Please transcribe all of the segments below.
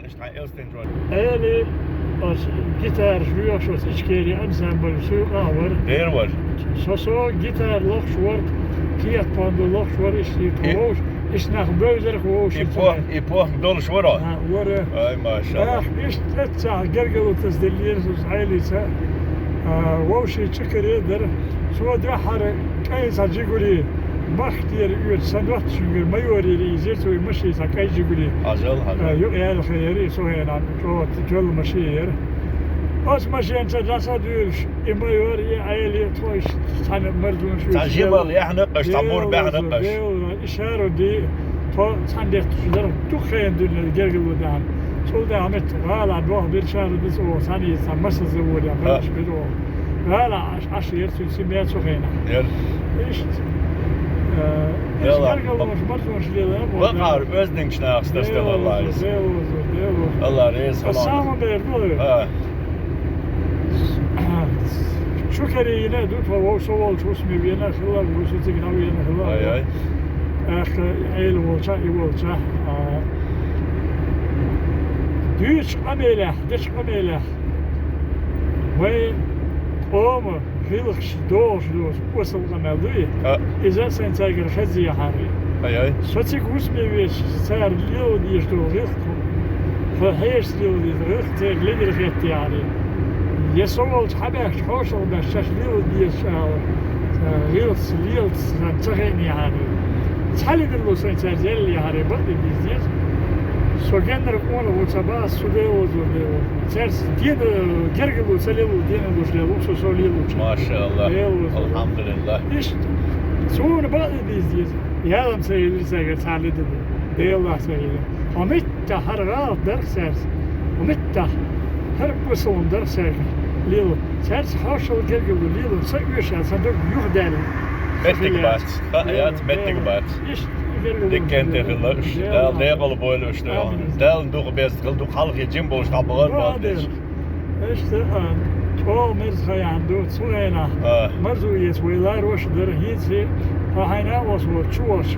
wel ist ein ersten Job. Eli als gitaarvuurs iskeri ensemble suuqawar Der war. so gitaar lochswort kiet van de lochswort is die gewoon is nach beuzer gewoon Ich brauch dol schwora. worden Ay maşallah. is het gergel تصدلير عائلة ووشي تشكر سو دحر كايس جيغولي بختير يور سندوت شنجر مايوري ريزيرتو مشي سكاي جيغولي Acıl acıl. يو يا الخيري سو هنا تول مشير بس ماشي انت راسا دوش مايوري عائلة تويش سنة مردون شو Tajibal yahnıqış tamur behnıqış. إشارة دي تو سندت شدر تو خين دون الجرجل ودان سو ده عمت غالا بوه بيرشار بس او ثاني سمس زوريا بلاش بدو غالا عشير سميات سو خينا Der. ايش يلا. مش برضو مش ليه Bakar özün şnaqs da Allah. Allah reis falan. السلام عليكم Ha. شو كري ينا دوت هو سوال شو اسمه بينا خلا وشو تقنعوا بينا خلا Ay ay. أخ عيل والشا يوالشا ديش قميلة وين قوم خيلخش دوش وصل قمالي Ha. إذا سنتاجر خزي حاري Ay ay. صوتك واسمي بيش صار ليو ديش دو غيركم فهيش ليو دي غيرت ليدر غيرت يعني يسولت حباش حوشل باش ليو ديش غيرت ليو تغيني يعني تحلي دلو سنتاجر يعني بدي بيزيز سو جنر كونه وتباس سوديو زوديو ترس دين جرجلو سليو دين دوشلو سو ليو Maşallah. Eyvallah. Elhamdülillah. İşte sonra bazı bizdeyiz. Yarım sayılırsa geçerli dedi. Deyallah sayılır. Hamitta her rahat dersers. Hamitta her kusun dersers. Lilo. Sers haşal gelgulu lilo. Sen yaşa sen de yuh der. Mettik bat. Hayat mettik bat. İşte Dikken tegilmiş. Del degel böyle işte. Del dur best kıl dur halk için boş kapılar var. İşte çoğu mezhaya عنده صغيرة مرزوية ويلار وش در هيتي هاينا وصور تشوش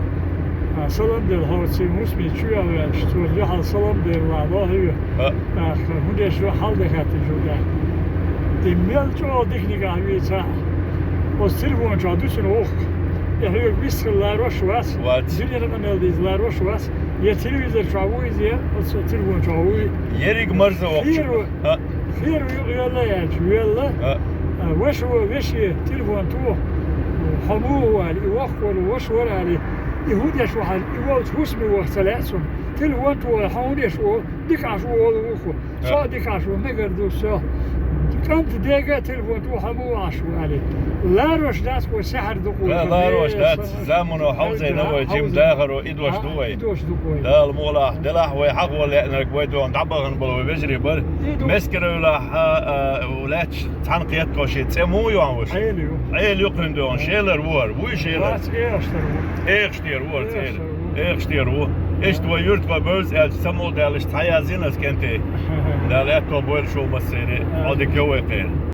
سلام در هاوتي مسمي تشويا وش تقول لي حال سلام در والله هو هندش رو حال دخلت جودا دميل جو ديكني قهوي تا وستيرفون جو دوسن اوخ هو بيسكلار وش واس دنيا نمل ديزلار وش واس يا تلفزيون شاوي زي تلفون شاوي Yerik marza okçu. خير يلا يا يلا وش هو وش تلفون تو حموه يوخر وش ورا عليه يهود يشو حال يوالد وسمي وثلاثهم تلفون تو حمود يشو ديك عشو وخو صادق عشو ما قدروا سو كانت دقيقة تلفون تو حموه عشو عليه لا روش داس وسحر دقو لا روش دات زمن وحوزة نوى جيم داخل وإدوش دوي لا المولا دلح ويحق ولا إنك ويدون دعبغن بلو بجري بر مسكر ولا ولاتش تنقيت كوشي تسمو يوانوش عيل يقرن دون شيلر وور وي شيلر إيشتير وور إيشتير وور إيشت ويرت وبرز أل سمو دالش تايا زينس كنتي دالت وبول شو مسيري عادي كوي قير